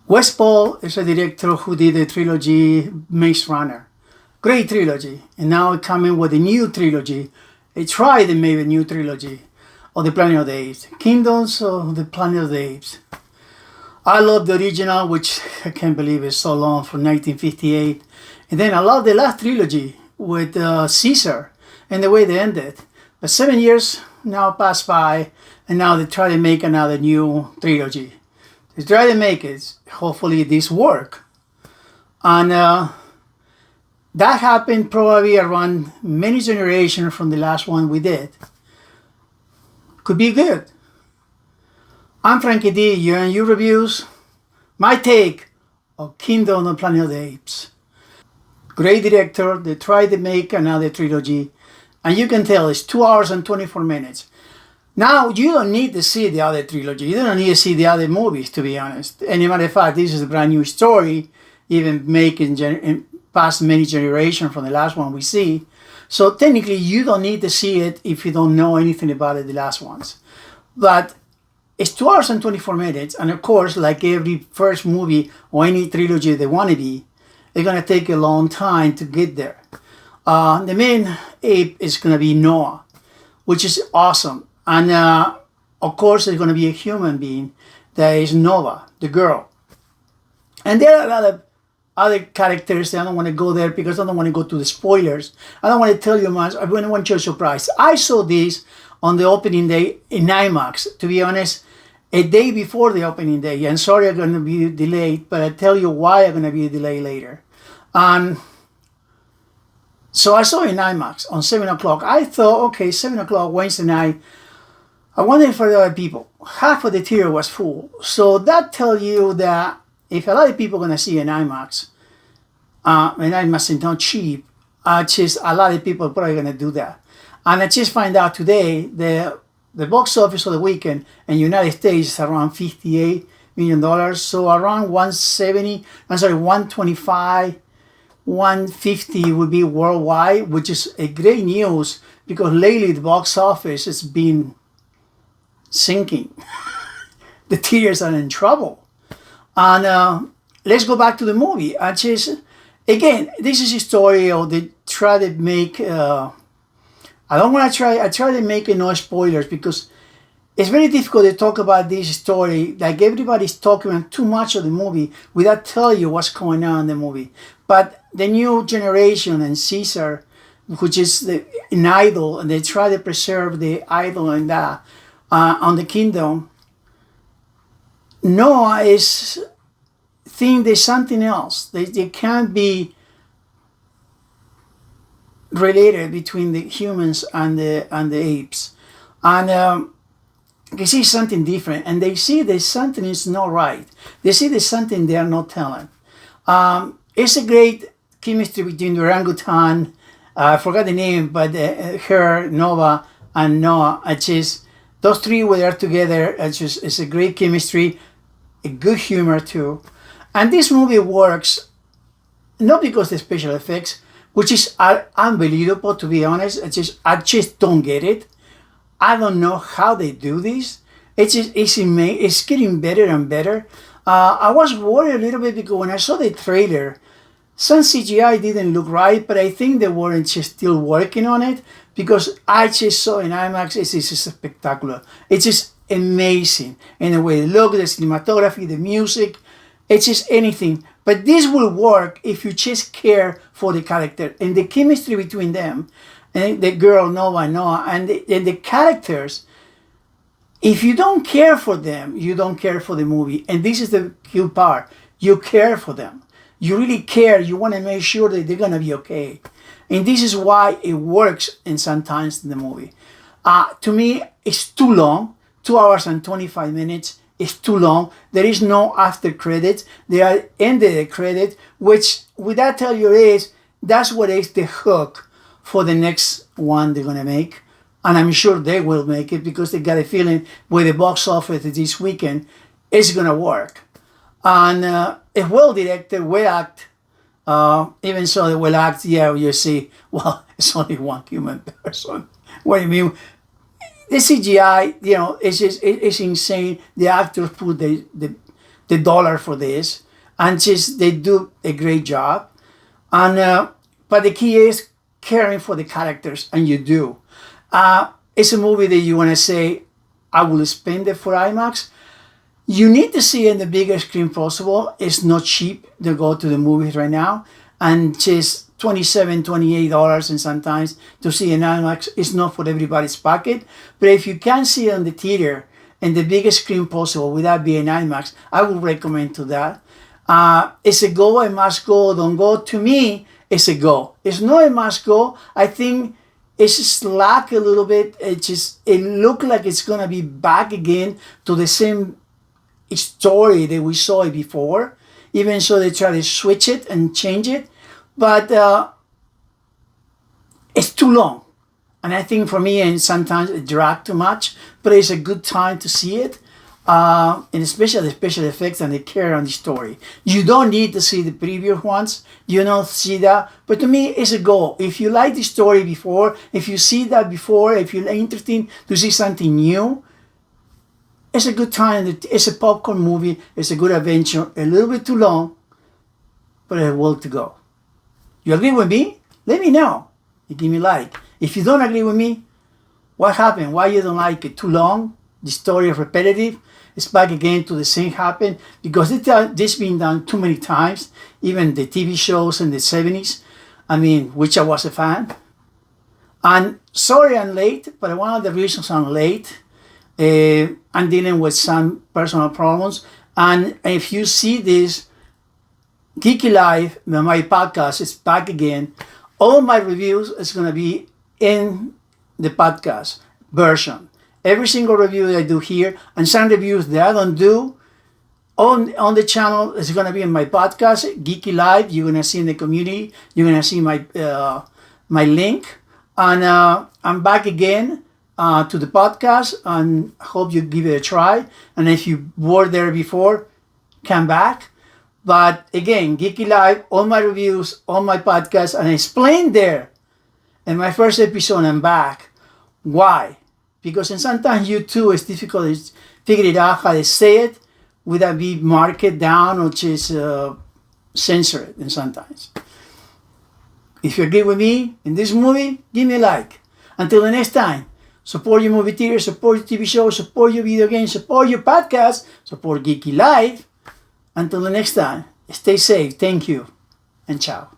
Wes Paul is a director who did the trilogy Maze Runner. Great trilogy. And now coming with a new trilogy. They tried and made a new trilogy of the Planet of the Apes. Kingdoms of the Planet of the Apes. I love the original, which I can't believe is so long, from 1958. And then I love the last trilogy with Caesar and the way they ended. But 7 years now passed by, and now they try to make another new trilogy. They try to make it. Hopefully this work. And that happened probably around many generations from the last one we did. Could be good. I'm Frankie D. You're in your reviews. My take of Kingdom of the Planet of the Apes. Great director. They tried to make another trilogy. And you can tell it's 2 hours and 24 minutes. Now, you don't need to see the other trilogy. You don't need to see the other movies, to be honest. And as a matter of fact, this is a brand new story, even making past many generations from the last one we see. So technically, you don't need to see it if you don't know anything about it, the last ones. But it's 2 hours and 24 minutes. And of course, like every first movie or any trilogy they want to be, it's going to take a long time to get there. The main ape is going to be Noah, which is awesome. And of course, there's going to be a human being that is Nova, the girl. And there are a lot of other characters that I don't want to go there because I don't want to go to the spoilers. I don't want to tell you much. I want you a surprise. I saw this on the opening day in IMAX, to be honest, a day before the opening day. And sorry I'm going to be delayed, but I'll tell you why I'm going to be delayed later. So I saw it in IMAX on 7 o'clock. I thought, okay, 7 o'clock Wednesday night. I wondered for the other people. Half of the theater was full. So that tells you that if a lot of people are going to see an IMAX, and IMAX is not cheap, just a lot of people are probably going to do that. And I just find out today the box office of the weekend in the United States is around $58 million. So around 125, 150 would be worldwide, which is a great news because lately the box office has been sinking. The theaters are in trouble. And let's go back to the movie. Again, this is a story of they try to make. I try to make no spoilers because it's very difficult to talk about this story. Like everybody's talking about too much of the movie without telling you what's going on in the movie. But the new generation and Caesar, which is an idol, and they try to preserve the idol and that. On the kingdom, Noah is think there's something else. They can't be related between the humans and the apes, and they see something different, and they see that something is not right. They see there's something they are not telling. It's a great chemistry between the orangutan. I forgot the name, but her, Nova, and Noah. Those three were there together. It's a great chemistry, a good humor too. And this movie works not because of the special effects, which is unbelievable, to be honest. I just don't get it. I don't know how they do this. It's getting better and better. I was worried a little bit because when I saw the trailer, some CGI didn't look right, but I think they weren't just still working on it because I just saw in IMAX, it's just spectacular. It's just amazing in the way they look, the cinematography, the music, it's just anything. But this will work if you just care for the character and the chemistry between them and the girl Noah and the characters. If you don't care for them, you don't care for the movie. And this is the cute part. You care for them. You really care. You want to make sure that they're going to be okay. And this is why it works in sometimes in the movie. To me, it's too long. 2 hours and 25 minutes is too long. There is no after credits. They are ended the credit, which without tell you that's what is the hook for the next one they're going to make. And I'm sure they will make it because they got a feeling with the box office this weekend, it's going to work. And a well-directed, well-acted, even so the well-acted, you see, well, it's only one human person. What do you mean? The CGI, it's insane. The actors put the the dollar for this, and just they do a great job. And but the key is caring for the characters, and you do. It's a movie that you want to say, I will spend it for IMAX. You need to see it in the biggest screen possible. It's not cheap to go to the movies right now, and just $27, $28, and sometimes to see an IMAX is not for everybody's pocket. But if you can see it on the theater in the biggest screen possible without being IMAX, I would recommend to that. It's a go, a must go, don't go. To me, it's a go. It's not a must go. I think it's slack a little bit. It looked like it's gonna be back again to the same story that we saw it before. Even so, they try to switch it and change it, but it's too long. And I think for me, and sometimes it dragged too much. But it's a good time to see it, and especially the special effects and the care on the story. You don't need to see the previous ones. You don't see that. But to me, it's a go. If you like the story before, if you see that before, if you're interested to see something new, it's a good time. It's a popcorn movie. It's a good adventure. A little bit too long, but a will to go. You agree with me? Let me know. You give me a like. If you don't agree with me, what happened? Why you don't like it? Too long? The story is repetitive? It's back again to the same happen? Because this been done too many times. Even the TV shows in the 70s. I mean, which I was a fan. And sorry I'm late, but one of the reasons I'm late, I'm dealing with some personal problems. And if you see this, Geeky Life, my podcast is back again. All my reviews is going to be in the podcast version. Every single review that I do here, and some reviews that I don't do on the channel, is going to be in my podcast, Geeky Live. You're going to see in the community. You're going to see my my link. And I'm back again to the podcast, and hope you give it a try. And if you were there before, come back. But again, Geeky Live, all my reviews, all my podcasts, and I explained there in my first episode, I'm back. Why? Because sometimes you too, it's difficult to figure it out how to say it without being marked down or just censor it. And sometimes, if you agree with me in this movie, give me a like. Until the next time, support your movie theater, support your TV show, support your video games, support your podcast, support Geeky Live. Until the next time, stay safe. Thank you, and ciao.